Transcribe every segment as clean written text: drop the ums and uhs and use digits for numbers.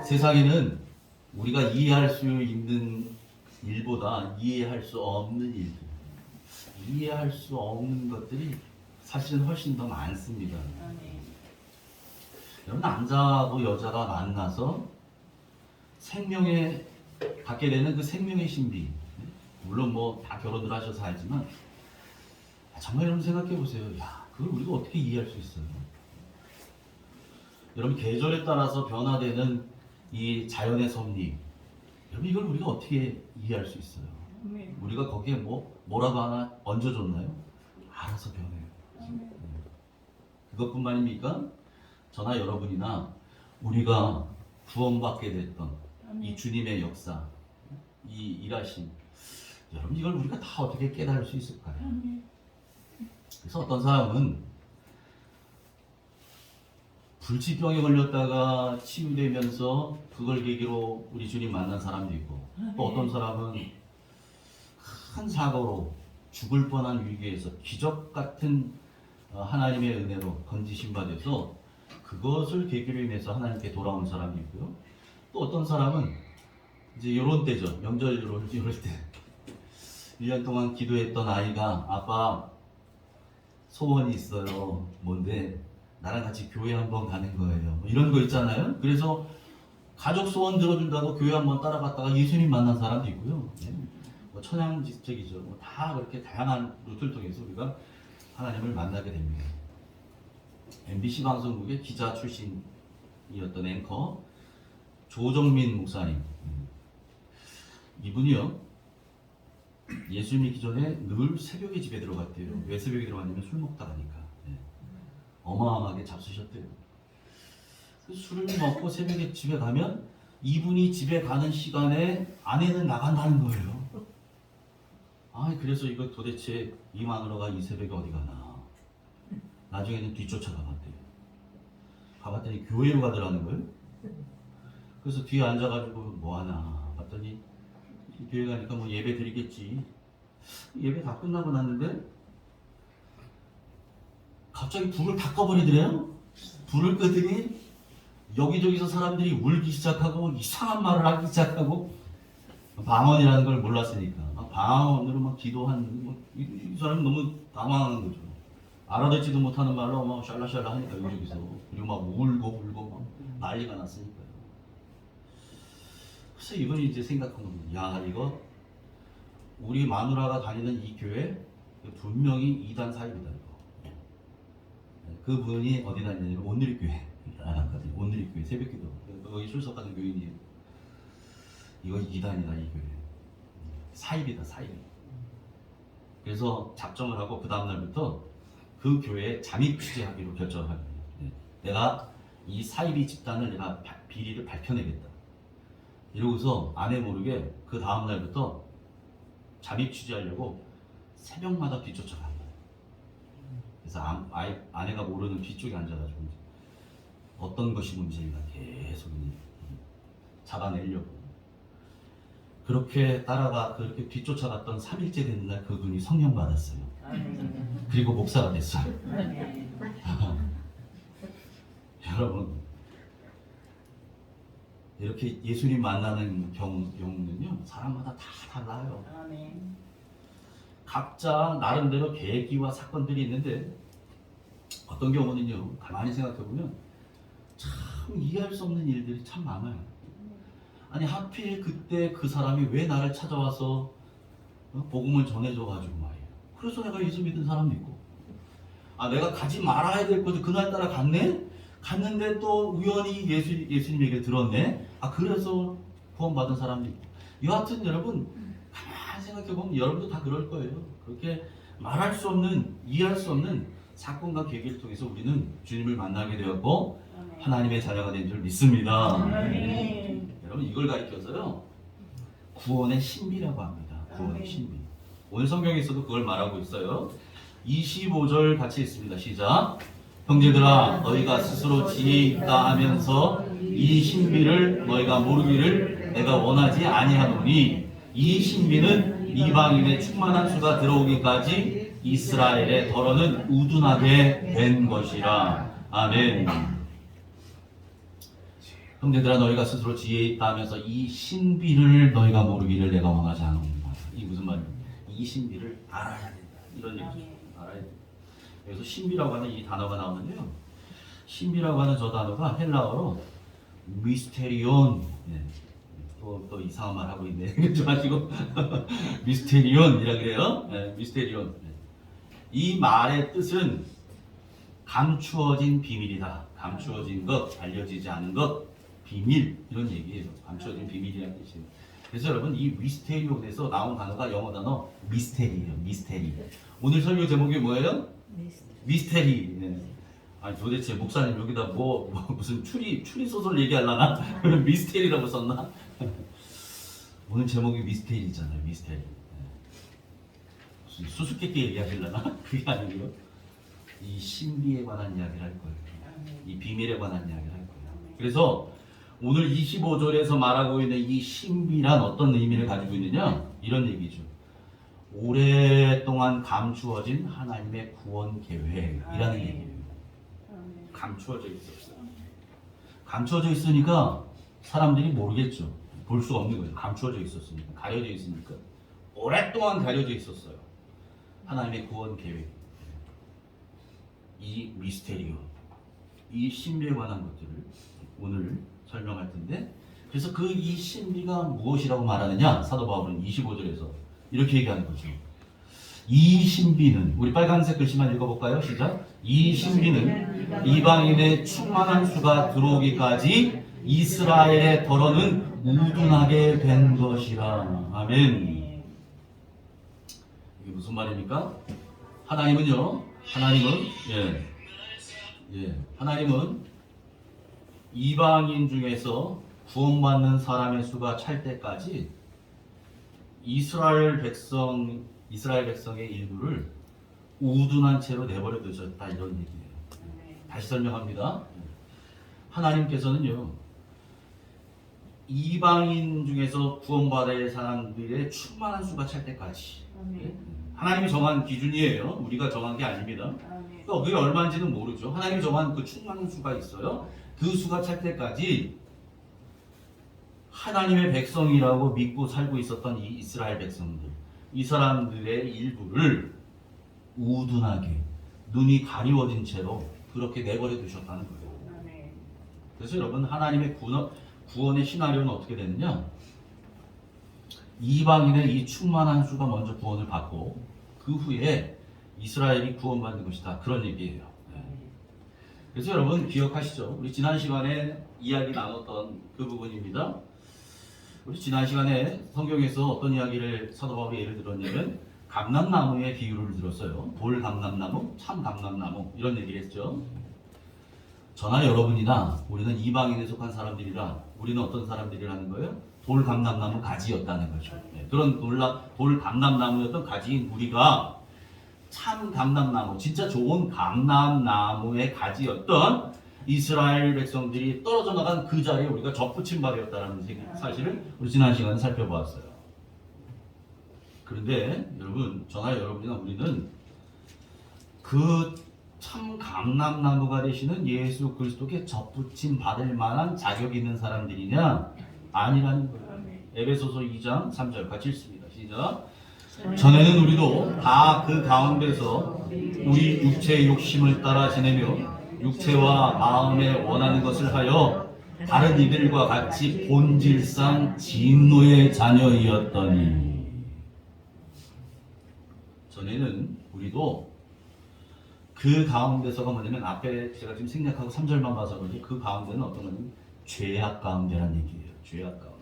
세상에는 우리가 이해할 수 있는 일보다 이해할 수 없는 일들, 이해할 수 없는 것들이 사실은 훨씬 더 많습니다. 여러분, 남자하고 여자가 만나서 생명에 갖게 되는 그 생명의 신비, 물론 뭐 다 결혼을 하셔서 알지만 정말 여러분 생각해 보세요. 야, 그걸 우리가 어떻게 이해할 수 있어요? 여러분, 계절에 따라서 변화되는 이 자연의 섭리, 여러분 이걸 우리가 어떻게 이해할 수 있어요? 우리가 거기에 뭐라도 하나 얹어줬나요? 알아서 변해요. 그것뿐만입니까? 저나 여러분이나 우리가 구원받게 됐던 이 주님의 역사, 이 일하심, 여러분 이걸 우리가 다 어떻게 깨달을 수 있을까요? 그래서 어떤 사람은 불치병에 걸렸다가 치유되면서 그걸 계기로 우리 주님 만난 사람도 있고, 또 어떤 사람은 큰 사고로 죽을 뻔한 위기에서 기적 같은 하나님의 은혜로 건지신 바 돼서 그것을 계기로 인해서 하나님께 돌아온 사람이 있고요. 또 어떤 사람은 이제 요런 때죠. 명절 이럴 때 1년 동안 기도했던 아이가 아빠 소원이 있어요. 뭔데? 나랑 같이 교회 한번 가는 거예요. 뭐 이런 거 있잖아요. 그래서 가족 소원 들어준다고 교회 한번 따라갔다가 예수님 만난 사람도 있고요. 뭐 천양지책이죠. 다 그렇게 다양한 루트를 통해서 우리가 하나님을 만나게 됩니다. MBC 방송국의 기자 출신이었던 앵커 조정민 목사님, 이분이요 예수 믿기 전에 늘 새벽에 집에 들어갔대요. 왜 새벽에 들어갔냐면 술 먹다 가니까. 어마어마하게 잡수셨대요. 술을 먹고 새벽에 집에 가면 이분이 집에 가는 시간에 아내는 나간다는 거예요. 그래서 이거 도대체 이 마누라가 이 새벽에 어디 가나. 나중에는 뒤쫓아 가봤대요. 가봤더니 교회로 가더라는 거예요. 그래서 뒤에 앉아가지고 뭐하나 봤더니 교회 가니까 뭐 예배 드리겠지. 예배 다 끝나고 났는데 갑자기 불을 다 꺼버리더래요. 불을 끄더니 여기저기서 사람들이 울기 시작하고 이상한 말을 하기 시작하고, 방언이라는 걸 몰랐으니까 방언으로 막 기도하는, 이 사람이 너무 당황하는 거죠. 알아듣지도 못하는 말로 막 샬라샬라 하니까 여기저기서. 그리고 막 울고 막 난리가 났으니까요. 그래서 이분이 이제 생각한 겁니다. 야, 이거 우리 마누라가 다니는 이 교회 분명히 2단 사입이다. 그분이 어디 다니냐면 온누리교회 알았거든요. 온누리교회 새벽기도 거기 출석하는 교인이에요. 이거 2단이다 이 교회. 사입이다 사입. 그래서 작정을 하고 그 다음날부터 그 교회에 잠입 취재하기로 결정을 합니다. 내가 이 사입이 집단을 내가 비리를 밝혀내겠다. 이러고서 아내 모르게 그 다음날부터 잠입 취재하려고 새벽마다 뒤쫓아갑니다. 그래서 아내가 모르는 뒤쪽에 앉아가지고 어떤 것이 문제인가 계속 잡아내려고 그렇게 그렇게 뒤쫓아갔던 3일째 되는 날 그분이 성령 받았어요. 그리고 목사가 됐어요. 여러분, 이렇게 예수님 만나는 경우는요 사람마다 다 달라요. 각자 나름대로 계기와 사건들이 있는데, 어떤 경우는요 가만히 생각해보면 참 이해할 수 없는 일들이 참 많아요. 아니 하필 그때 그 사람이 왜 나를 찾아와서 복음을 전해줘가지고 말이에요. 그래서 내가 예수 믿은 사람도 있고, 내가 가지 말아야 될 곳에 그날따라 갔는데 또 우연히 예수님 얘기를 들었네. 그래서 구원받은 사람도 있고. 여하튼 여러분 가만히 생각해보면 여러분도 다 그럴 거예요. 그렇게 말할 수 없는, 이해할 수 없는 사건과 계기를 통해서 우리는 주님을 만나게 되었고 하나님의 자녀가 된 줄 믿습니다. 여러분 이걸 가리켜서요 구원의 신비라고 합니다. 구원의 신비. 오늘 성경에서도 그걸 말하고 있어요. 25절 같이 읽습니다. 시작. 형제들아 너희가 스스로 지혜 있다 하면서 이 신비를 너희가 모르기를 내가 원하지 아니하노니 이 신비는 이방인의 충만한 수가 들어오기까지 이스라엘의 덜어는 우둔하게 된 것이라. 아멘. 형제들아 너희가 스스로 지혜 있다 하면서 이 신비를 너희가 모르기를 내가 원하지 않는다. 이 무슨 말이야? 이 신비를 알아야 된다. 이런 얘기죠. 알아야 된다. 그래서 신비라고 하는 이 단어가 나오는데요. 신비라고 하는 저 단어가 헬라어로 미스테리온. 예. 또 이상한 말 하고 있네. 그러지 마시고 미스테리온이라 그래요. 예, 미스테리온. 이 말의 뜻은 감추어진 비밀이다. 감추어진 것, 알려지지 않은 것, 비밀 이런 얘기예요. 감추어진 비밀이라는 뜻이에요. 그래서 여러분 이 미스테리온에서 나온 단어가 영어 단어 미스테리예요. 미스테리. 오늘 설교 제목이 뭐예요? 미스테리. 네. 아니 도대체 목사님 여기다 무슨 추리 소설 얘기하려나? 그럼 미스테리라고 썼나? 오늘 제목이 미스테리잖아요. 미스테리. 네. 무슨 수수께끼 얘기하시려나? 그게 아니고요. 이 신비에 관한 이야기를 할 거예요. 이 비밀에 관한 이야기를 할 거예요. 그래서 오늘 25절에서 말하고 있는 이 신비란 어떤 의미를 가지고 있느냐? 이런 얘기죠. 오랫동안 감추어진 하나님의 구원 계획이라는 얘기예요. 감추어져 있었어요. 감추어져 있으니까 사람들이 모르겠죠. 볼 수가 없는 거예요. 감추어져 있었으니까. 가려져 있으니까. 오랫동안 가려져 있었어요. 하나님의 구원 계획. 이 미스테리오. 이 신비에 관한 것들을 오늘 설명할 텐데, 그래서 그 이 신비가 무엇이라고 말하느냐? 사도 바울은 25절에서 이렇게 얘기하는 거죠. 이 신비는, 우리 빨간색 글씨만 읽어볼까요? 시작. 이 신비는 이방인의 충만한 수가 들어오기까지 이스라엘의 덜어는 우둔하게 된 것이라. 아멘. 이게 무슨 말입니까? 하나님은 이방인 중에서 구원받는 사람의 수가 찰 때까지 이스라엘 백성의 일부를 우둔한 채로 내버려 두셨다, 이런 얘기예요. 다시 설명합니다. 하나님께서는요, 이방인 중에서 구원받을 사람들의 충만한 수가 찰 때까지, 하나님이 정한 기준이에요. 우리가 정한 게 아닙니다. 또 그게 얼마인지는 모르죠. 하나님이 정한 그 충만한 수가 있어요. 그 수가 찰 때까지 하나님의 백성이라고 믿고 살고 있었던 이 이스라엘 백성들, 이 사람들의 일부를 우둔하게 눈이 가리워진 채로 그렇게 내버려 두셨다는 거예요. 그래서 여러분, 하나님의 구원의 시나리오는 어떻게 되느냐? 이방인의 이 충만한 수가 먼저 구원을 받고 그 후에 이스라엘이 구원받는 것이다, 그런 얘기예요. 그래서 여러분 기억하시죠? 우리 지난 시간에 이야기 나눴던 그 부분입니다. 우리 지난 시간에 성경에서 어떤 이야기를 사도 바울이 예를 들었냐면 감람나무의 비유를 들었어요. 돌 감람나무, 참 감람나무, 이런 얘기를 했죠. 저나 여러분이나 우리는 이방인에 속한 사람들이라 우리는 어떤 사람들이라는 거예요? 돌 감람나무 가지였다는 거죠. 그런 돌 감람나무였던 가지인 우리가 참 감람나무, 진짜 좋은 감람나무의 가지였던 이스라엘 백성들이 떨어져 나간 그 자리에 우리가 접붙임 바 되었다는 사실을 우리 지난 시간에 살펴보았어요. 그런데 여러분, 저나 여러분이나 우리는 그 참 감람나무가 되시는 예수 그리스도께 접붙임 받을 만한 자격 있는 사람들이냐? 아니라는 거예요. 에베소서 2장 3절 같이 읽습니다. 시작. 전에는 우리도 다 그 가운데서 우리 육체의 욕심을 따라 지내며 육체와 마음에 원하는 것을 하여 다른 이들과 같이 본질상 진노의 자녀이었더니, 전에는 우리도 그 가운데서가 뭐냐면, 앞에 제가 지금 생략하고 3절만 봐서 그런지 그 가운데는 어떤 거냐면 죄악 가운데란 얘기예요. 죄악 가운데.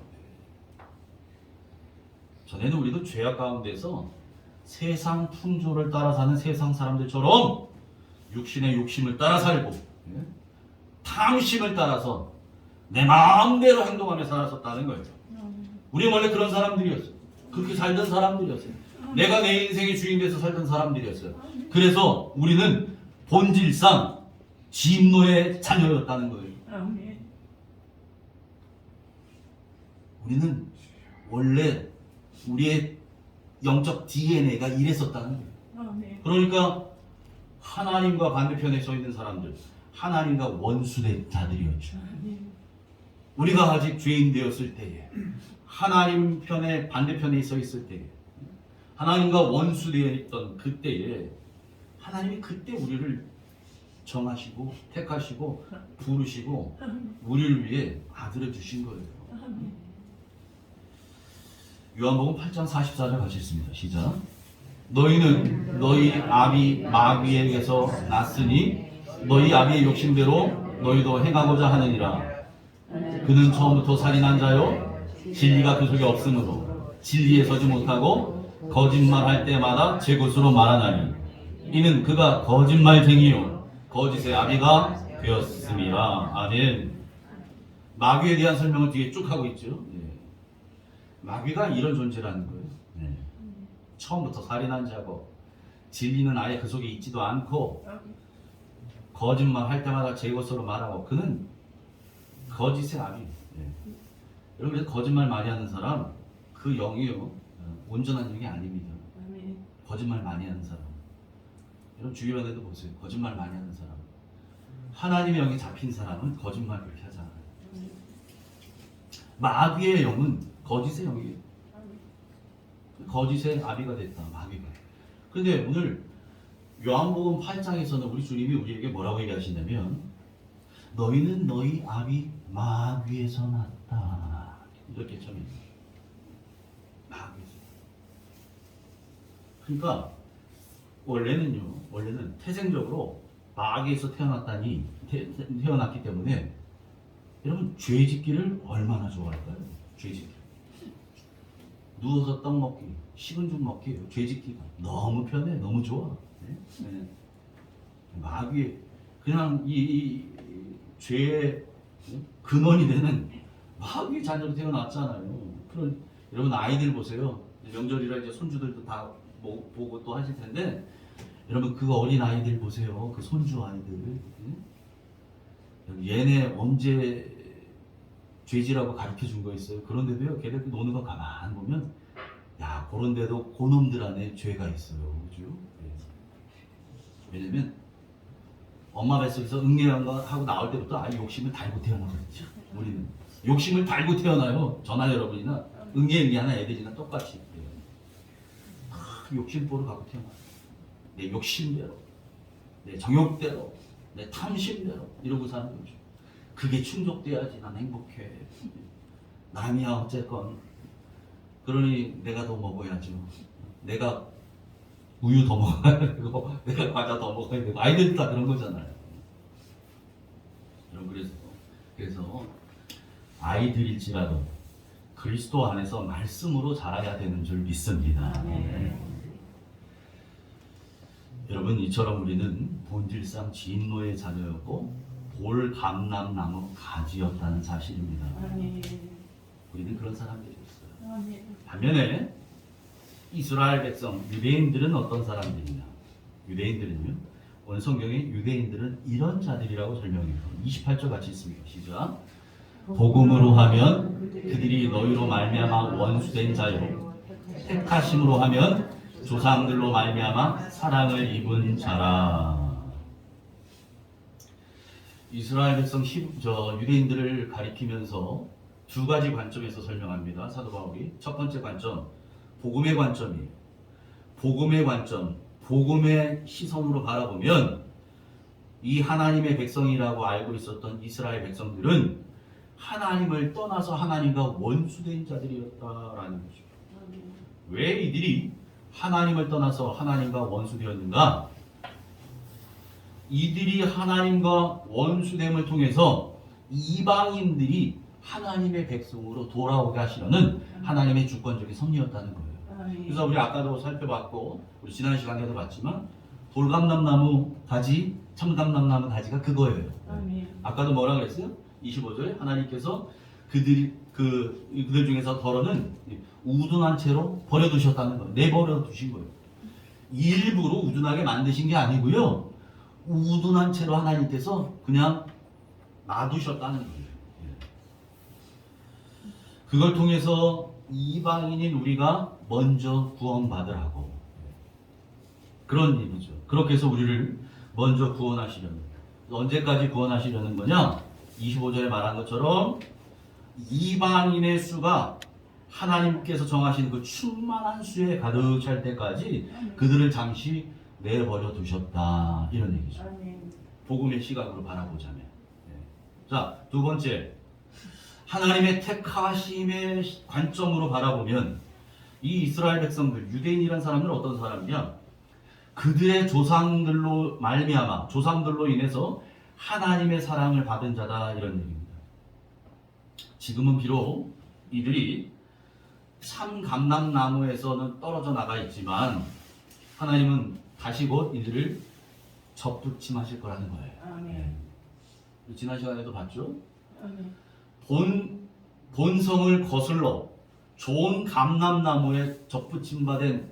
전에는 우리도 죄악 가운데서 세상 풍조를 따라 사는 세상 사람들처럼 육신의 욕심을 따라 살고 탐심을 따라서 내 마음대로 행동하며 살았었다는 거예요. 우리 원래 그런 사람들이었어요. 그렇게 살던 사람들이었어요. 내가 내 인생의 주인 돼서 살던 사람들이었어요. 그래서 우리는 본질상 진노의 자녀였다는 거예요. 우리는 원래 우리의 영적 DNA가 이랬었다는 거예요. 그러니까 하나님과 반대편에 서 있는 사람들, 하나님과 원수된 자들이었죠. 우리가 아직 죄인 되었을 때에, 하나님 편에 반대편에 서 있을 때에, 하나님과 원수되어 있던 그때에 하나님이 그때 우리를 정하시고 택하시고 부르시고 우리를 위해 아들을 주신 거예요. 요한복음 8장 44절 같이 읽습니다. 시작. 너희는 너희 아비 마귀에게서 났으니 너희 아비의 욕심대로 너희도 행하고자 하느니라. 그는 처음부터 살인한 자요 진리가 그 속에 없으므로 진리에 서지 못하고 거짓말할 때마다 제 것으로 말하나니 이는 그가 거짓말쟁이요 거짓의 아비가 되었음이라. 아멘. 마귀에 대한 설명을 뒤에 쭉 하고 있죠. 마귀가 이런 존재라는 거예요. 처음부터 살인한 자고 진리는 아예 그 속에 있지도 않고 거짓말 할 때마다 제 것으로 말하고 그는 거짓의 아비. 여러분, 거짓말 많이 하는 사람 그 영이요 온전한 영이 아닙니다. 거짓말 많이 하는 사람, 여러분 주위에도 보세요. 거짓말 많이 하는 사람, 하나님의 영이 잡힌 사람은 거짓말 그렇게 하잖아요. 마귀의 영은 거짓의 영이에요. 거짓의 아비가 됐다, 마귀가. 그런데 오늘 요한복음 8장에서는 우리 주님이 우리에게 뭐라고 얘기하시냐면 너희는 너희 아비 마귀에서 났다, 이렇게 참 마귀에서. 그러니까 원래는 태생적으로 마귀에서 태어났기 때문에 여러분 죄 짓기를 얼마나 좋아할까요? 죄 짓기. 누워서 떡 먹기, 식은 죽 먹기, 죄 짓기가 너무 편해, 너무 좋아. 네? 마귀, 그냥 이 죄의 근원이 되는 마귀 자녀로 태어났잖아요. 그런 여러분 아이들 보세요. 명절이라 이제 손주들도 다 보고 또 하실 텐데 여러분 그 어린 아이들 보세요. 그 손주 아이들. 얘네 언제 죄지라고 가르쳐 준 거 있어요. 그런데도요, 걔들 노는 거 가만 보면, 야, 그런데도 그놈들 안에 죄가 있어요. 그죠? 왜냐면, 엄마 뱃속에서 응애하고 나올 때부터 아예 욕심을 달고 태어나거든요. 우리는. 욕심을 달고 태어나요. 저나 여러분이나, 응애하나 애들이나 똑같이. 욕심보를 갖고 태어나요. 내 욕심대로, 내 정욕대로, 내 탐심대로, 이러고 사는 거죠. 그게 충족돼야지 난 행복해. 남이야 어쨌건. 그러니 내가 더 먹어야죠. 내가 우유 더 먹어야 되고 내가 과자 더 먹어야 되고 아이들도 다 그런 거잖아요. 여러분 그래서 아이들일지라도 그리스도 안에서 말씀으로 자라야 되는 줄 믿습니다. 여러분 이처럼 우리는 본질상 진노의 자녀였고 돌감람나무 가지였다는 사실입니다. 우리는 그런 사람들이었어요. 반면에 이스라엘 백성, 유대인들은 어떤 사람들이냐? 유대인들은요, 오늘 성경에 유대인들은 이런 자들이라고 설명해요. 28절 같이 있습니다. 시작. 복음으로 하면 그들이 너희로 말미암아 원수된 자요, 택하심으로 하면 조상들로 말미암아 사랑을 입은 자라. 이스라엘 백성 유대인들을 가리키면서 두 가지 관점에서 설명합니다. 사도 바울이. 첫 번째 관점, 복음의 관점이에요. 복음의 관점, 복음의 시선으로 바라보면 이 하나님의 백성이라고 알고 있었던 이스라엘 백성들은 하나님을 떠나서 하나님과 원수된 자들이었다라는 거죠. 왜 이들이 하나님을 떠나서 하나님과 원수되었는가? 이들이 하나님과 원수됨을 통해서 이방인들이 하나님의 백성으로 돌아오게 하시려는 하나님의 주권적인 섭리였다는 거예요. 그래서 우리 아까도 살펴봤고 우리 지난 시간에도 봤지만 돌감람나무 가지, 참감람나무 가지가 그거예요. 아까도 뭐라 그랬어요? 25절에 하나님께서 그들 중에서 덜어는 우둔한 채로 버려두셨다는 거예요. 내버려 두신 거예요. 일부러 우둔하게 만드신 게 아니고요. 우둔한 채로 하나님께서 그냥 놔두셨다는 거예요. 그걸 통해서 이방인인 우리가 먼저 구원받으라고. 그런 일이죠. 그렇게 해서 우리를 먼저 구원하시려는. 언제까지 구원하시려는 거냐? 25절에 말한 것처럼 이방인의 수가 하나님께서 정하신 그 충만한 수에 가득 찰 때까지 그들을 잠시 내버려 두셨다, 이런 얘기죠. 복음의 시각으로 바라보자면. 자, 두 번째, 하나님의 택하심의 관점으로 바라보면 이 이스라엘 백성들, 유대인이란 사람들은 어떤 사람이냐? 그들의 조상들로 말미암아, 조상들로 인해서 하나님의 사랑을 받은 자다, 이런 얘기입니다. 지금은 비록 이들이 참 감람나무에서는 떨어져 나가 있지만 하나님은 다시 곧 이들을 접붙임하실 거라는 거예요. 아멘. 지난 시간에도 봤죠? 아멘. 본성을 거슬러 좋은 감람나무에 접붙임받은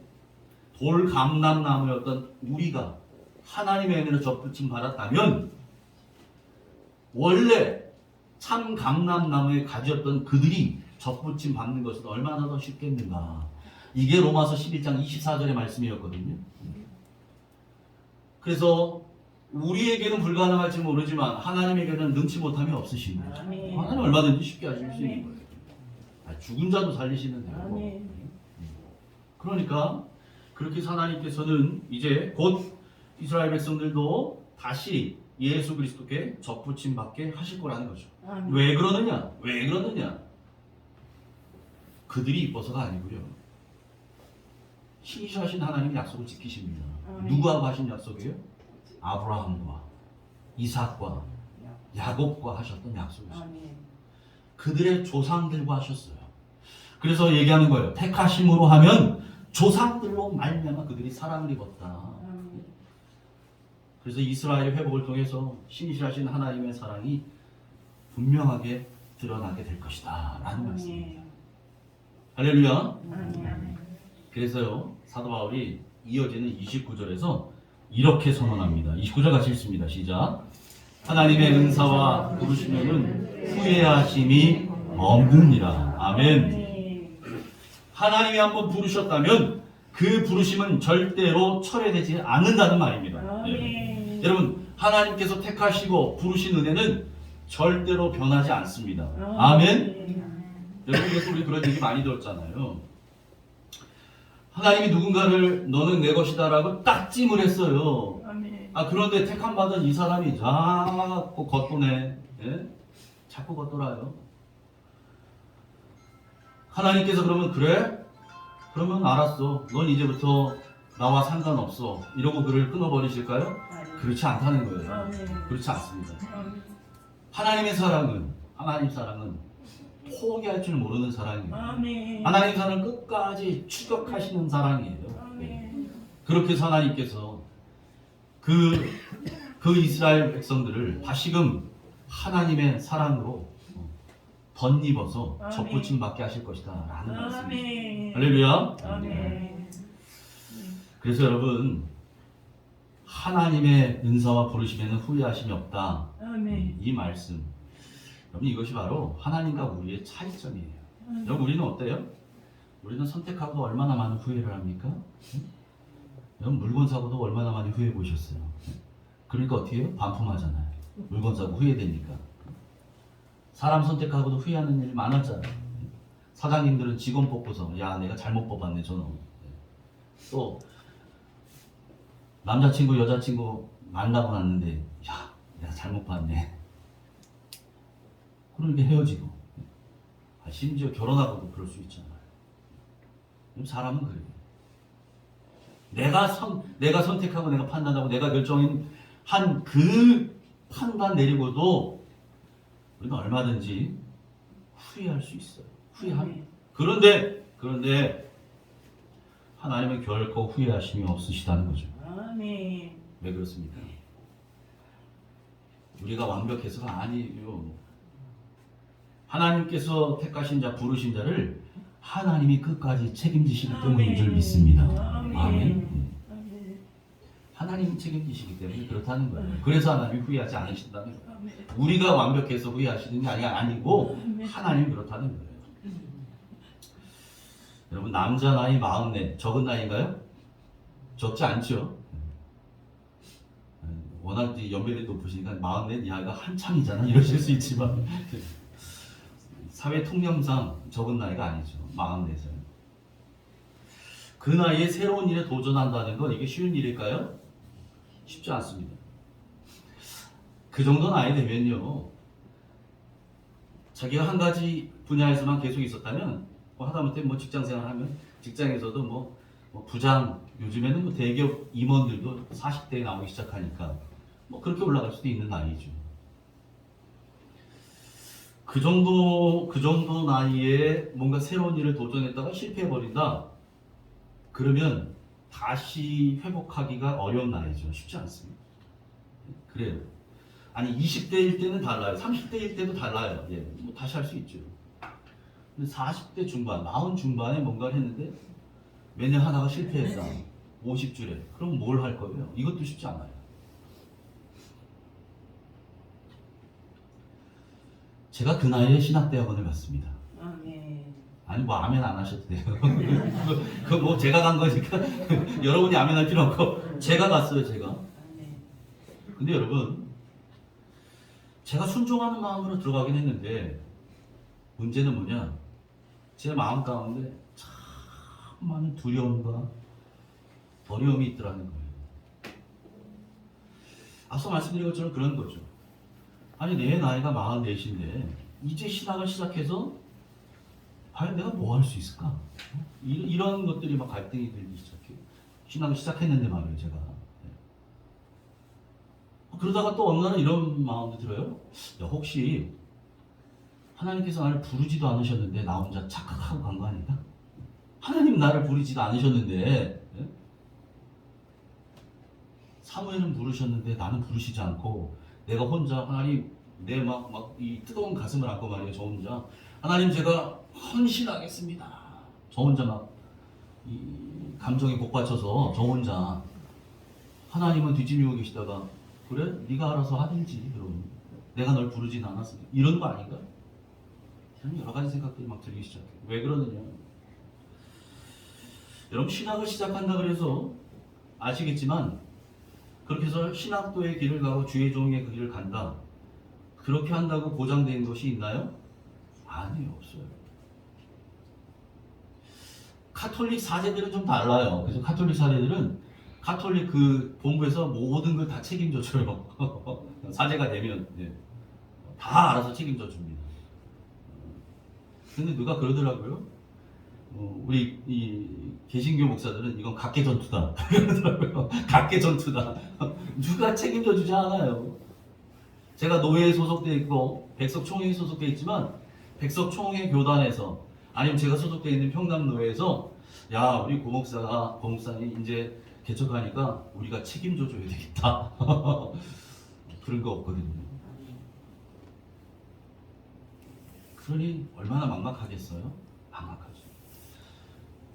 돌 감람나무였던 우리가 하나님의 은혜로 접붙임 받았다면 원래 참 감람나무에 가지였던 그들이 접붙임 받는 것은 얼마나 더 쉽겠는가. 이게 로마서 11장 24절의 말씀이었거든요. 그래서 우리에게는 불가능할지 모르지만 하나님에게는 능치 못함이 없으신 거죠. 하나님 얼마든지 쉽게 하실 수 있는 거예요. 죽은 자도 살리시는 데요. 그러니까 그렇게 하나님께서는 이제 곧 이스라엘 백성들도 다시 예수 그리스도께 접붙임 받게 하실 거라는 거죠. 왜 그러느냐? 왜 그러느냐? 그들이 이뻐서가 아니고요. 신실하신 하나님이 약속을 지키십니다. 누구하고 하신 약속이에요? 아브라함과 이삭과 야곱과 하셨던 약속이었어요. 그들의 조상들과 하셨어요. 그래서 얘기하는 거예요. 택하심으로 하면 조상들로 말미암아 그들이 사랑을 입었다. 그래서 이스라엘 회복을 통해서 신실하신 하나님의 사랑이 분명하게 드러나게 될 것이다 라는 말씀입니다. 할렐루야. 그래서요, 사도 바울이 이어지는 29절에서 이렇게 선언합니다. 29절 같이 읽습니다. 시작. 하나님의 은사와 부르시면은 후회하심이 없느니라. 아멘. 하나님이 한번 부르셨다면 그 부르심은 절대로 철회되지 않는다는 말입니다. 네. 여러분, 하나님께서 택하시고 부르신 은혜는 절대로 변하지 않습니다. 아멘. 여러분, 그래서 우리 그런 얘기 많이 들었잖아요. 하나님이 누군가를 너는 내 것이다 라고 딱 찜을 했어요. 그런데 택함받은 이 사람이 자꾸 겉도네. 예? 자꾸 겉돌아요. 하나님께서 그러면 그래? 그러면 알았어. 넌 이제부터 나와 상관없어. 이러고 그를 끊어버리실까요? 그렇지 않다는 거예요. 그렇지 않습니다. 하나님 사랑은 포기할 줄 모르는 사랑이에요. 하나님 사랑은 끝까지 추격하시는 사랑이에요. 그렇게 하나님께서 그 이스라엘 백성들을 다시금 하나님의 사랑으로 덧입어서 접붙임 받게 하실 것이다 라는 말씀입니다. 할렐루야. 그래서 여러분, 하나님의 은사와 부르심에는 후회하심이 없다. 이 말씀, 여러분, 이것이 바로 하나님과 우리의 차이점이에요. 여러분, 우리는 어때요? 우리는 선택하고도 얼마나 많은 후회를 합니까? 여러분, 물건 사고도 얼마나 많이 후회해 보셨어요? 그러니까 어떻게 해요? 반품하잖아요. 물건 사고 후회되니까. 사람 선택하고도 후회하는 일이 많았잖아요. 사장님들은 직원 뽑고서 야, 내가 잘못 뽑았네 저놈. 또 남자친구 여자친구 만나고 났는데 야, 내가 잘못 봤네. 그러니까 헤어지고. 심지어 결혼하고도 그럴 수 있잖아요. 사람은 그래요. 내가 선택하고 내가 판단하고 내가 결정한 그 판단 내리고도 우리는 얼마든지 후회할 수 있어요. 후회합니다. 그런데 하나님은 결코 후회하심이 없으시다는 거죠. 왜 그렇습니까? 우리가 완벽해서가 아니에요. 하나님께서 택하신 자, 부르신 자를 하나님이 끝까지 책임지시기 때문인 줄 믿습니다. 아멘. 하나님이 책임지시기 때문에 그렇다는 거예요. 그래서 하나님이 후회하지 않으신다는 거예요. 우리가 완벽해서 후회하시는 게 아니고 하나님이 그렇다는 거예요. 여러분, 남자 나이 44, 적은 나이인가요? 적지 않죠? 워낙 연배율이 높으시니까 44 이하가 한창이잖아 이러실 수 있지만 사회 통념상 적은 나이가 아니죠. 44살. 그 나이에 새로운 일에 도전한다는 건 이게 쉬운 일일까요? 쉽지 않습니다. 그 정도 나이 되면요, 자기가 한 가지 분야에서만 계속 있었다면, 뭐 하다못해 뭐 직장생활 하면 직장에서도 뭐 부장, 요즘에는 뭐 대기업 임원들도 40대에 나오기 시작하니까 뭐 그렇게 올라갈 수도 있는 나이죠. 그 정도 나이에 뭔가 새로운 일을 도전했다가 실패해버린다. 그러면 다시 회복하기가 어려운 나이죠. 쉽지 않습니다. 그래요. 아니 20대일 때는 달라요. 30대일 때도 달라요. 예, 뭐 다시 할 수 있죠. 근데 40대 중반, 40 중반에 뭔가를 했는데 매년 하다가 실패했다. 50줄에. 그럼 뭘 할 거예요? 이것도 쉽지 않아요. 제가 그 나이에 신학대학원을 갔습니다. 아, 네. 아니 뭐 아멘 안 하셔도 돼요. 그거 뭐 제가 간 거니까 여러분이 아멘 할 필요 없고 제가 갔어요. 제가. 아, 네. 근데 여러분, 제가 순종하는 마음으로 들어가긴 했는데 문제는 뭐냐, 제 마음 가운데 참 많은 두려움과 어려움이 있더라는 거예요. 앞서 말씀드린 것처럼 그런 거죠. 아니 내 나이가 44인데 이제 신학을 시작해서 과연 내가 뭐 할 수 있을까? 이런 것들이 막 갈등이 들기 시작해요. 신학을 시작했는데 말이에요, 제가. 그러다가 또 어느 날은 이런 마음도 들어요. 야, 혹시 하나님께서 나를 부르지도 않으셨는데 나 혼자 착각하고 간 거 아닌가? 하나님 나를 부르지도 않으셨는데, 예? 사무엘은 부르셨는데 나는 부르시지 않고 내가 혼자 하나님, 내 이 뜨거운 가슴을 안고 말이에요, 저 혼자 하나님 제가 헌신하겠습니다. 저 혼자 이 감정에 복받쳐서 저 혼자, 하나님은 뒤집히고 계시다가 그래? 네가 알아서 하든지, 그럼 내가 널 부르진 않았어. 이런 거 아닌가? 저는 여러 가지 생각들이 막 들기 시작해요. 왜 그러느냐? 여러분, 신학을 시작한다 그래서 아시겠지만 그렇게 해서 신학도의 길을 가고 주의 종의 그 길을 간다, 그렇게 한다고 보장된 것이 있나요? 아니에요, 없어요. 카톨릭 사제들은 좀 달라요. 그래서 카톨릭 사제들은 카톨릭 그 본부에서 모든 걸 다 책임져줘요. 사제가 되면, 예, 다 알아서 책임져 줍니다. 근데 누가 그러더라고요. 우리 이 개신교 목사들은 이건 각계 전투다. 그러더라고요. 각계 전투다. 누가 책임져 주지 않아요. 제가 노예에 소속돼 있고 백석총회에 소속돼 있지만 백석총회 교단에서, 아니면 제가 소속돼 있는 평남노회에서 야, 우리 고목사님 이제 개척하니까 우리가 책임져 줘야 되겠다. 그런 거 없거든요. 그러니 얼마나 막막하겠어요? 막막하죠.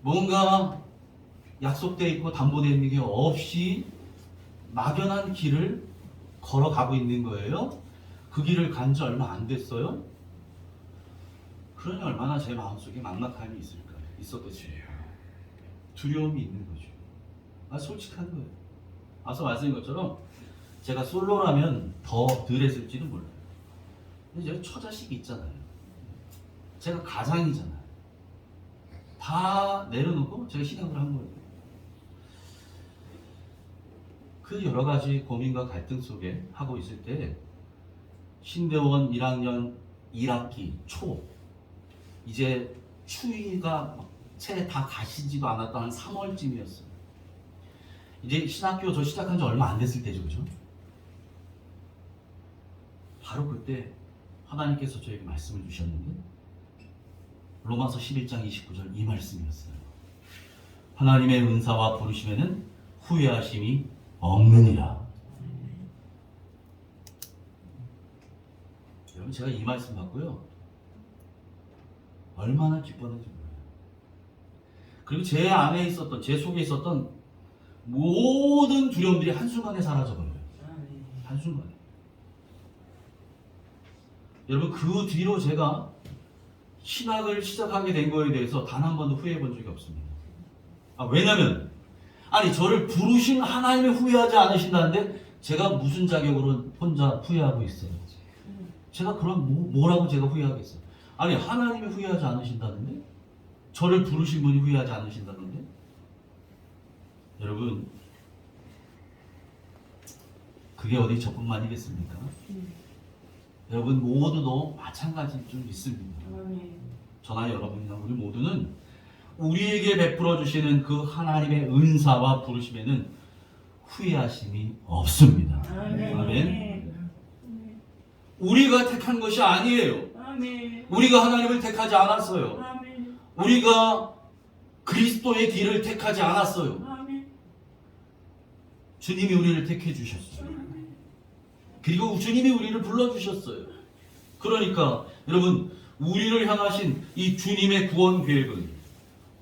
뭔가 약속되어 있고 담보되어 있는 게 없이 막연한 길을 걸어가고 있는 거예요. 그 길을 간 지 얼마 안 됐어요. 그러니 얼마나 제 마음속에 막막함이 있었겠어요. 두려움이 있는 거죠. 솔직한 거예요. 앞서 말씀드린 것처럼 제가 솔로라면 더 덜 했을지도 몰라요. 근데 제가 처자식이 있잖아요. 제가 가장이잖아요. 다 내려놓고 제가 신앙을 한 거예요. 그 여러 가지 고민과 갈등 속에 하고 있을 때 신대원 1학년 1학기 초, 이제 추위가 채 다 가시지도 않았던 한 3월쯤이었어요. 이제 신학교 저 시작한 지 얼마 안 됐을 때죠, 그죠? 바로 그때 하나님께서 저에게 말씀을 주셨는데 로마서 11장 29절 이 말씀이었어요. 하나님의 은사와 부르심에는 후회하심이 없느니라. 여러분, 제가 이 말씀 받고요, 얼마나 기뻤는지 몰라요. 그리고 제 안에 있었던, 제 속에 있었던 모든 두려움들이 한순간에 사라져버려요. 한순간에. 여러분, 그 뒤로 제가 신학을 시작하게 된 거에 대해서 단 한 번도 후회해 본 적이 없습니다. 왜냐면 저를 부르신 하나님이 후회하지 않으신다는데 제가 무슨 자격으로 혼자 후회하고 있어요? 제가 그럼 뭐라고 제가 후회하겠어요? 아니 하나님이 후회하지 않으신다는데? 저를 부르신 분이 후회하지 않으신다는데? 여러분 그게 어디 저뿐만이겠습니까? 여러분 모두도 마찬가지 좀 있습니다. 저나 여러분이나 우리 모두는 우리에게 베풀어 주시는 그 하나님의 은사와 부르심에는 후회하심이 없습니다. 아멘. 우리가 택한 것이 아니에요. 우리가 하나님을 택하지 않았어요. 우리가 그리스도의 길을 택하지 않았어요. 주님이 우리를 택해 주셨어요. 그리고 주님이 우리를 불러주셨어요. 그러니까 여러분 우리를 향하신 이 주님의 구원 계획은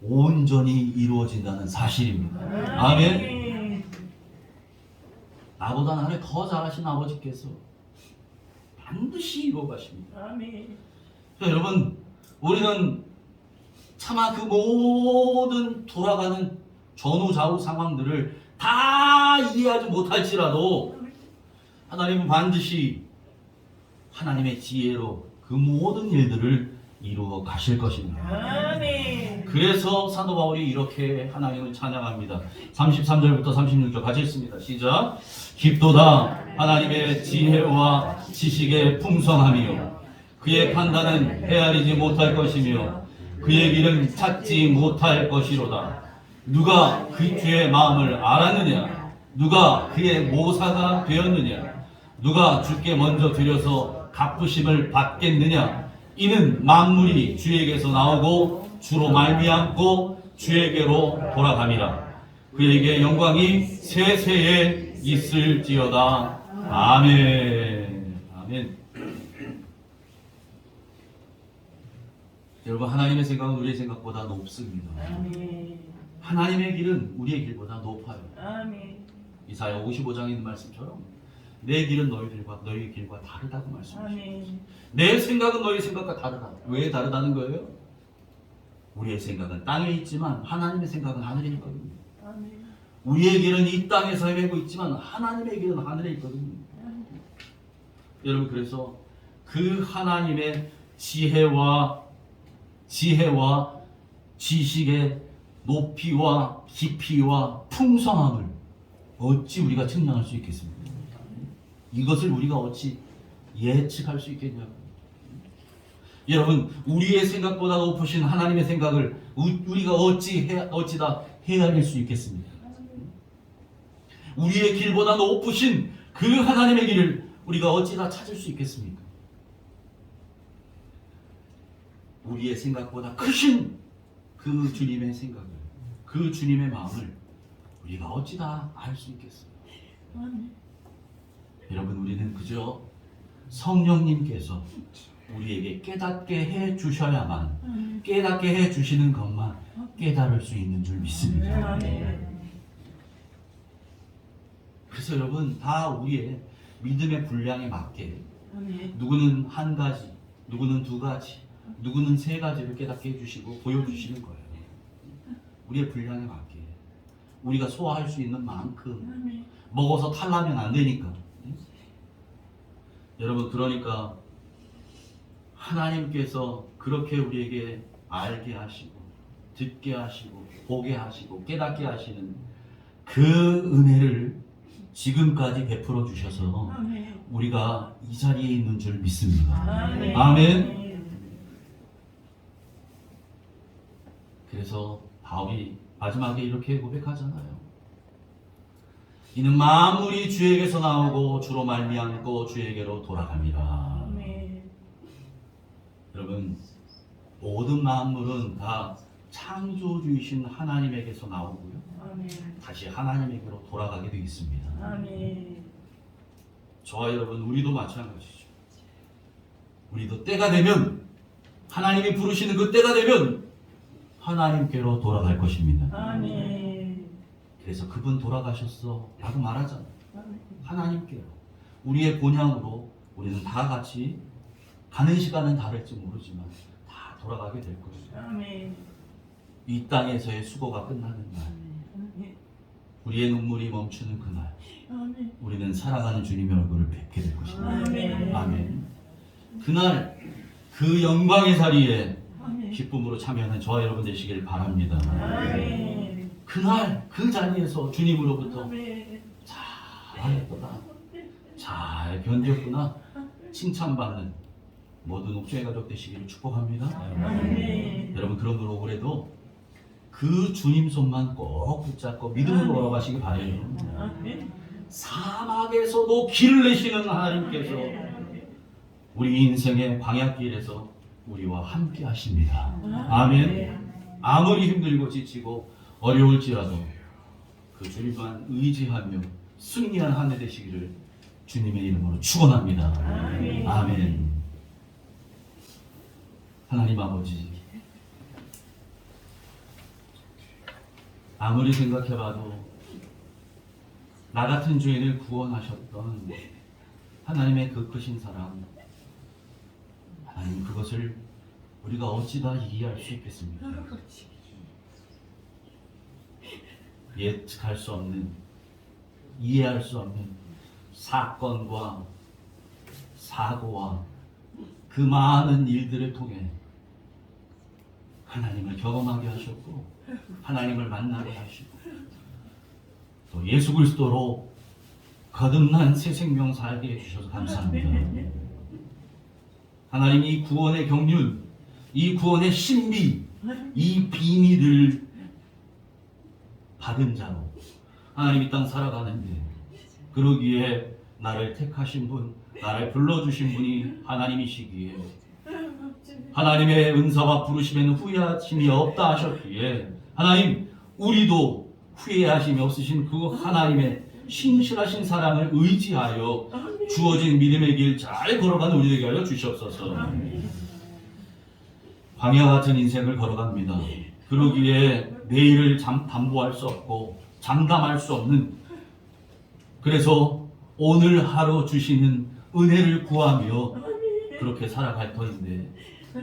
온전히 이루어진다는 사실입니다. 아멘. 나보다 나를 더 잘하신 아버지께서 반드시 이루어 가십니다. 여러분 우리는 차마 그 모든 돌아가는 전후좌우 상황들을 다 이해하지 못할지라도 하나님은 반드시 하나님의 지혜로 그 모든 일들을 이루어 가실 것입니다. 아멘. 그래서 사도 바울이 이렇게 하나님을 찬양합니다. 33절부터 36절 같이 읽습니다. 시작. 깊도다 하나님의 지혜와 지식의 풍성함이요 그의 판단은 헤아리지 못할 것이며 그의 길은 찾지 못할 것이로다. 누가 그 주의 마음을 알았느냐? 누가 그의 모사가 되었느냐? 누가 주께 먼저 드려서 갚으심을 받겠느냐? 이는 만물이 주에게서 나오고 주로 말미암고 주에게로 돌아감이라. 그에게 영광이 세세에 있을지어다. 아멘. 아멘. 여러분 하나님의 생각은 우리의 생각보다 높습니다. 아멘. 하나님의 길은 우리의 길보다 높아요. 아멘. 이사야 55장에 있는 말씀처럼 내 길은 너희 길과 다르다고 말씀하십니다. 아멘. 내 생각은 너희 생각과 다르다. 왜 다르다는 거예요? 우리의 생각은 땅에 있지만 하나님의 생각은 하늘에 있거든요. 아멘. 우리의 길은 이 땅에서 헤매고 있지만 하나님의 길은 하늘에 있거든요. 여러분 그래서 그 하나님의 지혜와 지식의 높이와 깊이와 풍성함을 어찌 우리가 측량할 수 있겠습니까? 이것을 우리가 어찌 예측할 수 있겠냐고요. 여러분 우리의 생각보다 높으신 하나님의 생각을 우리가 어찌다 헤아릴 수 있겠습니까? 우리의 길보다 높으신 그 하나님의 길을 우리가 어찌다 찾을 수 있겠습니까? 우리의 생각보다 크신 그 주님의 생각을, 그 주님의 마음을 우리가 어찌다 알 수 있겠어요? 여러분 우리는 그저 성령님께서 우리에게 깨닫게 해 주셔야만, 깨닫게 해 주시는 것만 깨달을 수 있는 줄 믿습니다. 그래서 여러분 다 우리의 믿음의 분량에 맞게 누구는 한 가지, 누구는 두 가지, 누구는 세 가지를 깨닫게 해주시고 보여주시는 거예요. 우리의 분량에 맞게 우리가 소화할 수 있는 만큼 먹어서 탈라면 안 되니까. 여러분 그러니까 하나님께서 그렇게 우리에게 알게 하시고 듣게 하시고 보게 하시고 깨닫게 하시는 그 은혜를 지금까지 베풀어 주셔서 우리가 이 자리에 있는 줄 믿습니다. 아멘. 그래서 바울이 마지막에 이렇게 고백하잖아요. 이는 만물이 주에게서 나오고 주로 말미암고 주에게로 돌아갑니다. 여러분 모든 만물은 다 창조주이신 하나님에게서 나오고요. 다시 하나님에게로 돌아가게 되어 있습니다. 저와 여러분 우리도 마찬가지죠. 우리도 때가 되면 하나님이 부르시는 그 때가 되면 하나님께로 돌아갈 것입니다. 그래서 그분 돌아가셨어 라고 말하잖아요. 하나님께로 우리의 본향으로 우리는 다 같이 가는 시간은 다를지 모르지만 다 돌아가게 될 것이죠. 이 땅에서의 수고가 끝나는 날, 우리의 눈물이 멈추는 그날, 우리는 살아가는 주님의 얼굴을 뵙게 될 것입니다. 아멘. 그날 그 영광의 자리에 아멘. 기쁨으로 참여하는 저와 여러분 되시길 바랍니다. 아멘. 그날 그 자리에서 주님으로부터 아멘. 잘했구나, 잘 견뎠구나 칭찬받는 모든 옥주의 가족 되시기를 축복합니다. 아멘. 여러분 그러므로 올해도 그 주님 손만 꼭 붙잡고 믿음으로 걸어가시기 바래요. 아멘. 사막에서도 길을 내시는 하나님께서 우리 인생의 광야길에서 우리와 함께 하십니다. 아멘. 아무리 힘들고 지치고 어려울지라도 그 주님만 의지하며 승리한 한 해 되시기를 주님의 이름으로 축원합니다. 아멘. 하나님 아버지, 아무리 생각해봐도 나 같은 죄인을 구원하셨던 하나님의 그 크신 사랑, 하나님 그것을 우리가 어찌다 이해할 수 있겠습니까? 예측할 수 없는, 이해할 수 없는 사건과 사고와 그 많은 일들을 통해 하나님을 경험하게 하셨고 하나님을 만나게 하시고 또 예수 그리스도로 거듭난 새 생명 살게 해주셔서 감사합니다. 하나님 이 구원의 경륜, 이 구원의 신비, 이 비밀을 받은 자로 하나님 이 땅 살아가는데 그러기에 나를 택하신 분, 나를 불러주신 분이 하나님이시기에 하나님의 은사와 부르심에는 후회하심이 없다 하셨기에 하나님 우리도 후회하심이 없으신 그 하나님의 신실하신 사랑을 의지하여 주어진 믿음의 길 잘 걸어가는 우리 되게 하여 주시옵소서. 광야 같은 인생을 걸어갑니다. 그러기에 내일을 담보할 수 없고 장담할 수 없는, 그래서 오늘 하루 주시는 은혜를 구하며 그렇게 살아갈 터인데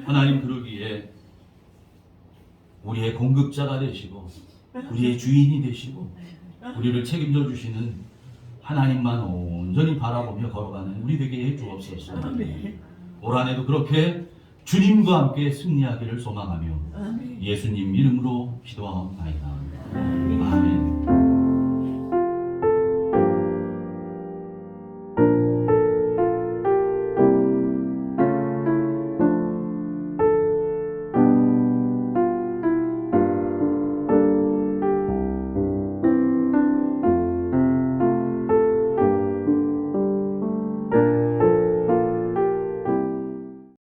하나님 그러기에 우리의 공급자가 되시고 우리의 주인이 되시고 우리를 책임져 주시는 하나님만 온전히 바라보며 걸어가는 우리 되게 해 주옵소서. 올 한해도 그렇게 주님과 함께 승리하기를 소망하며 예수님 이름으로 기도하옵나이다.